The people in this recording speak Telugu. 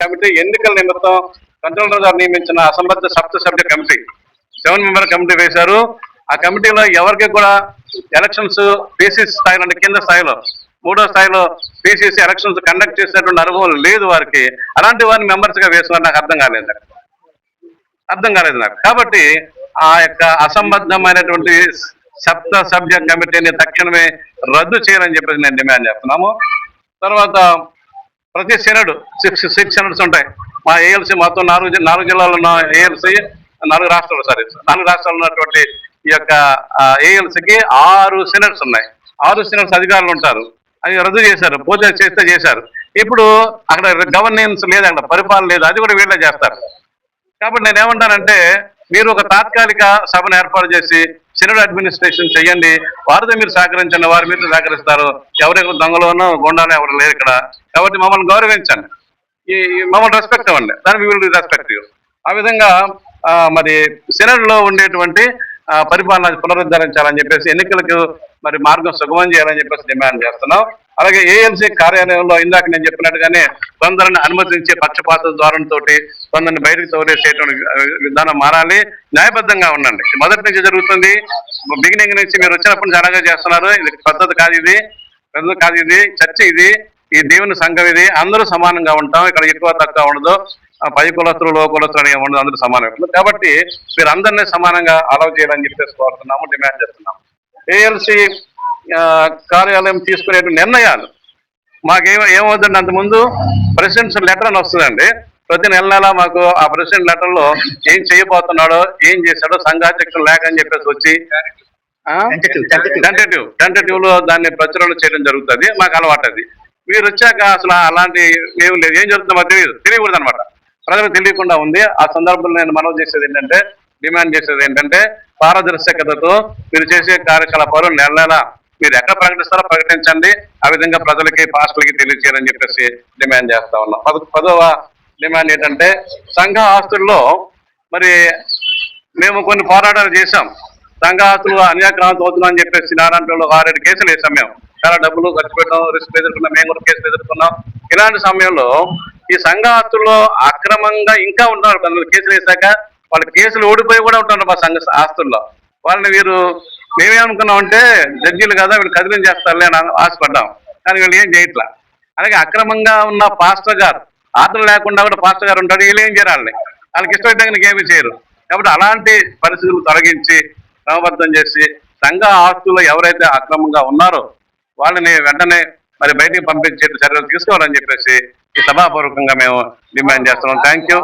కమిటీ ఎన్నికల నిమిత్తం కంట్రోలర్ గారు నియమించిన అసంబద్ధ సభ్య కమిటీ 7 మెంబర్ కమిటీ వేశారు. ఆ కమిటీలో ఎవరికి కూడా ఎలక్షన్స్ పిసిసి స్థాయిలో అంటే కింద స్థాయిలో 3వ స్థాయిలో పిసిసి ఎలక్షన్స్ కండక్ట్ చేసినటువంటి అనుభవం లేదు వారికి. అలాంటి వారిని మెంబర్స్ గా వేసుకున్నారు. నాకు అర్థం కాలేదు నాకు. కాబట్టి ఆ యొక్క అసంబద్ధమైనటువంటి సభ్య కమిటీని తక్షణమే రద్దు చేయాలని చెప్పేసి నేను డిమాండ్ చేస్తున్నాము. తర్వాత ప్రతి సెనడ్ 6 సెనడ్స్ ఉంటాయి. మా ఏఎల్సీ మొత్తం 4 జిల్లాలో ఉన్న ఏఎల్సీ 4 రాష్ట్రాలు ఉన్నటువంటి ఈ యొక్క ఏఎల్సీకి 6 సెనడ్స్ ఉన్నాయి. 6 సెనడ్స్ అధికారులు ఉంటారు. అది రద్దు చేశారు. పూజ చేశారు. ఇప్పుడు అక్కడ గవర్నెన్స్ లేదు, అక్కడ పరిపాలన లేదు. అది కూడా వీళ్ళే చేస్తారు. కాబట్టి నేను ఏమంటానంటే మీరు ఒక తాత్కాలిక సభను ఏర్పాటు చేసి సెనడ్ అడ్మినిస్ట్రేషన్ చేయండి. వారితో మీరు సహకరించండి, వారు మీరు సహకరిస్తారు. ఎవరెవరు దొంగలోనో గుండాలో ఎవరు లేరు ఇక్కడ. కాబట్టి మమ్మల్ని గౌరవించండి, మమ్మల్ని రెస్పెక్ట్ ఇవ్వండి, దాన్ని విల్ రెస్పెక్ట్ యూ. ఆ విధంగా మరి సెనడ్ లో ఉండేటువంటి పరిపాలన పునరుద్ధరించాలని చెప్పేసి ఎన్నికలకు మరి మార్గం సుగమం చేయాలని చెప్పేసి డిమాండ్ చేస్తున్నాం. అలాగే ఏఎల్సీ కార్యాలయంలో ఇందాక నేను చెప్పినట్టుగానే కొందరిని అనుమతించే పక్షపాత ధోరణితో కొందరిని బయటకు తోలేసేటువంటి విధానం మారాలి. న్యాయబద్ధంగా ఉండండి. మొదటి నుంచి జరుగుతుంది. బిగినింగ్ నుంచి మీరు వచ్చినప్పటి నుంచి అలాగే చేస్తున్నారు. ఇది పద్ధతి కాదు, ఇది చర్చ, ఇది ఈ దేవుని సంఘం, ఇది అందరూ సమానంగా ఉంటాం. ఇక్కడ ఎక్కువ తక్కువ ఉండదు. పై కులస్తులు లో కులస్తులు అనేవి ఉండదు, అందరూ సమానంగా. కాబట్టి మీరు అందరినీ సమానంగా అలౌ చేయాలని చెప్పేసి కోరుతున్నాము, డిమాండ్ చేస్తున్నాము. ఏఎల్సీ కార్యాలయం తీసుకునే నిర్ణయాలు ఏమవుతుందంటే అంతకుముందు ప్రెసిడెంట్స్ లెటర్ అని వస్తుందండి. ప్రతి నెల మాకు ఆ ప్రెసిడెంట్ లెటర్లో ఏం చేయబోతున్నాడో, ఏం చేశాడో సంఘాధ్యక్షులు లేక అని చెప్పేసి వచ్చి టెంటేటివ్ లో దాన్ని ప్రచురణ చేయడం జరుగుతుంది. మాకు అలవాటు అది. మీరు వచ్చాక అసలు అలాంటి ఏం లేదు, ఏం జరుగుతుందో మాకు తెలియకూడదు అనమాట. ప్రజలకు తెలియకుండా ఉంది. ఆ సందర్భంలో నేను మనవి చేసేది ఏంటంటే, డిమాండ్ చేసేది ఏంటంటే పారదర్శకతతో మీరు చేసే కార్యకలాపాలు నెల మీరు ఎక్కడ ప్రకటిస్తారో ప్రకటించండి. ఆ విధంగా ప్రజలకి పాస్టర్లకి తెలియజేయాలని చెప్పేసి డిమాండ్ చేస్తా ఉన్నాం. 10వ డిమాండ్ ఏంటంటే సంఘ ఆస్తుల్లో మరి మేము కొన్ని పోరాటాలు చేశాం. సంఘ ఆస్తులు అన్యాక్రాంతం అవుతున్నామని చెప్పేసి నారాయణలో 6-7 కేసులు వేసాం. మేము చాలా డబ్బులు ఖర్చు పెట్టాం, రిస్క్ ఎదుర్కొన్నాం, మేము కూడా కేసులు ఎదుర్కొన్నాం. ఇలాంటి సమయంలో ఈ సంఘ ఆస్తుల్లో అక్రమంగా ఇంకా ఉంటున్నారు. కొందరు కేసులు వేసాక వాళ్ళ కేసులు ఓడిపోయి కూడా ఉంటున్నారు మా సంఘ ఆస్తుల్లో. వాళ్ళని మేమేమనుకున్నామంటే జడ్జీలు కదా వీళ్ళు కదిలించేస్తారులే అని ఆశపడ్డాం. కానీ వీళ్ళు ఏం చేయట్లా. అలాగే అక్రమంగా ఉన్న పాస్టర్ గారు, ఆర్డర్ లేకుండా కూడా పాస్టర్ గారు ఉంటాడు. వీళ్ళు ఏం చేయాలి? వాళ్ళకి ఇష్టమైతే ఏమీ చేయరు. కాబట్టి అలాంటి పరిస్థితులు తొలగించి క్రమబద్ధం చేసి సంఘ ఆస్తుల్లో ఎవరైతే అక్రమంగా ఉన్నారో వాళ్ళని వెంటనే మరి బయటికి పంపించే చర్యలు తీసుకోవాలని చెప్పేసి ఈ సభాపూర్వకంగా మేము డిమాండ్ చేస్తున్నాం. Thank you.